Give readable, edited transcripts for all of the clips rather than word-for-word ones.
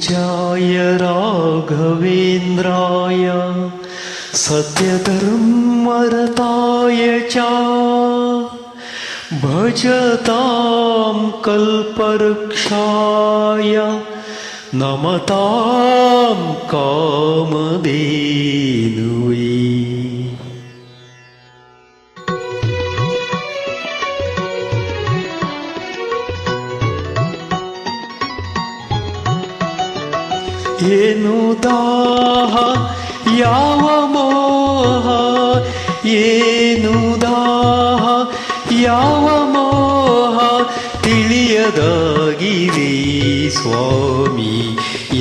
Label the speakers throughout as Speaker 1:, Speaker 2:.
Speaker 1: पूज्याय राघवेन्द्राय सत्यधर्मरताय च भजतां कल्पवृक्षाय नमतां कामधेनुवे। ಏನು ದಾಹ ಯಾವ ಮೋಹ, ಏನು ದಾಹ ಯಾವ ಮೋಹ ತಿಳಿಯದಾಗಿದೆ ಸ್ವಾಮಿ,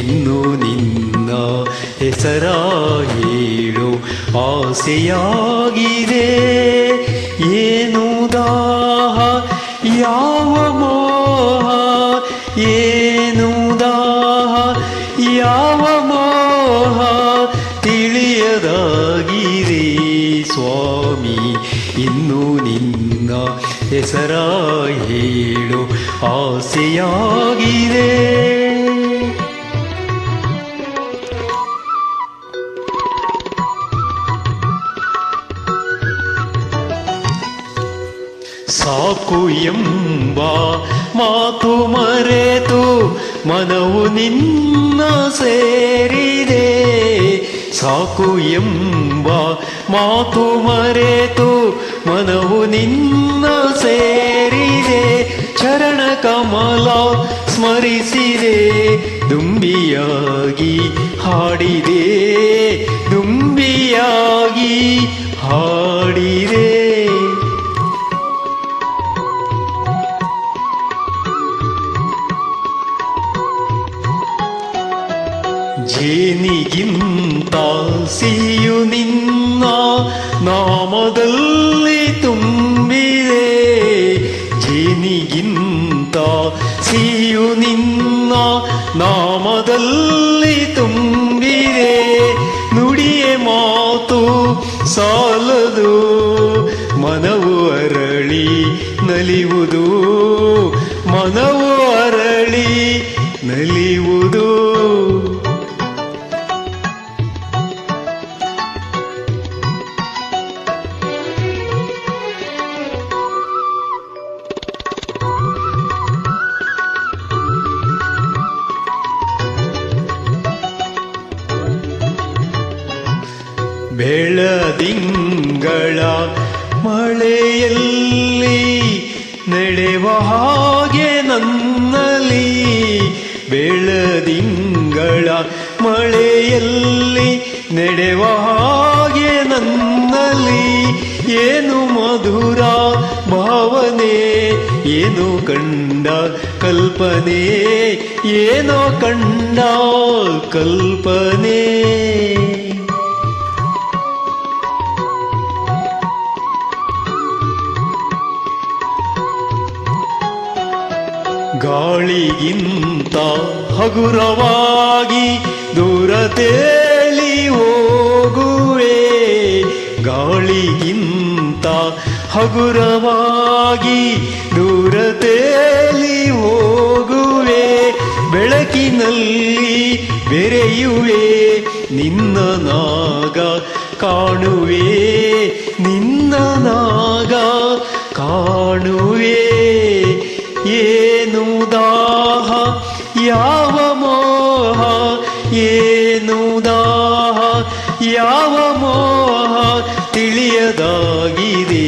Speaker 1: ಇನ್ನು ನಿನ್ನ ಹೆಸರ ಹೇಳು ಆಸೆಯಾಗಿದೆ. ಏನು ದಾಹ ಯಾವ ಮೋಹ, ಏನು ದಾಹ ಯಾವ ಮೋಹ ತಿಳಿಯದಾಗಿದೆ ಸ್ವಾಮಿ, ಇನ್ನು ನಿನ್ನ ಹೆಸರ ಹೇಳು ಆಸೆಯಾಗಿದೆ. ಸಾಕು ಎಂಬ ಮಾತು ಮರೆತು ಮನವು ನಿನ್ನ ಸೇರಿದೆ. ಸಾಕು ಎಂಬ ಮಾತು ಮರೆತು ಮನವು ನಿನ್ನ ಸೇರಿದೆ. ಚರಣ ಕಮಲ ಸ್ಮರಿಸಿದೆ, ದುಂಬಿಯಾಗಿ ಹಾಡಿದೆ, ದುಂಬಿಯಾಗಿ ಹಾಡಿದೆ. ಜೇನಿಗಿಂತ ಸಿಹಿಯು ನಿನ್ನ ನಾಮದಲ್ಲಿ ತುಂಬಿದೆ. ಜೇನಿಗಿಂತ ಸಿಹಿಯು ನಿನ್ನ ನಾಮದಲ್ಲಿ ತುಂಬಿದೆ. ನುಡಿಯೇ ಮಾತು ಸಾಲದು, ಮನವು ಅರಳಿ ನಲಿಯುವುದು, ಮನವು ಅರಳಿ ನಲಿಯುವುದು. ಬೆಳದಿಂಗಳ ಮಳೆಯಲ್ಲಿ ನಡೆವ ಹಾಗೆ ನನ್ನಲ್ಲಿ, ಬೆಳದಿಂಗಳ ಮಳೆಯಲ್ಲಿ ನಡೆವ ಹಾಗೆ ನನ್ನಲ್ಲಿ. ಏನು ಮಧುರ ಭಾವನೆ, ಏನು ಕಂಡ ಕಲ್ಪನೆ, ಏನೋ ಕಂಡ ಕಲ್ಪನೆ. ಗಾಳಿಗಿಂತ ಹಗುರವಾಗಿ ದೂರ ತೇಲಿ ಹೋಗುವೆ. ಗಾಳಿಗಿಂತ ಹಗುರವಾಗಿ ದೂರ ತೇಲಿ ಹೋಗುವೆ. ಬೆಳಕಿನಲ್ಲಿ ಬೆರೆಯುವೆ, ನಿನ್ನ ನಾಗ ಕಾಣುವೆ, ನಿನ್ನ ನಾಗ ಕಾಣುವೆ. ಏನು ದಾಹ ಯಾವ ಮೋಹ, ಏನು ದಾಹ ಯಾವ ಮೋಹ ತಿಳಿಯದಾಗಿದೆ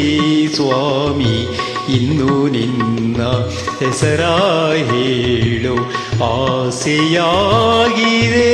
Speaker 1: ಸ್ವಾಮಿ, ಇನ್ನು ನಿನ್ನ ಹೆಸರ ಹೇಳು ಆಸೆಯಾಗಿದೆ.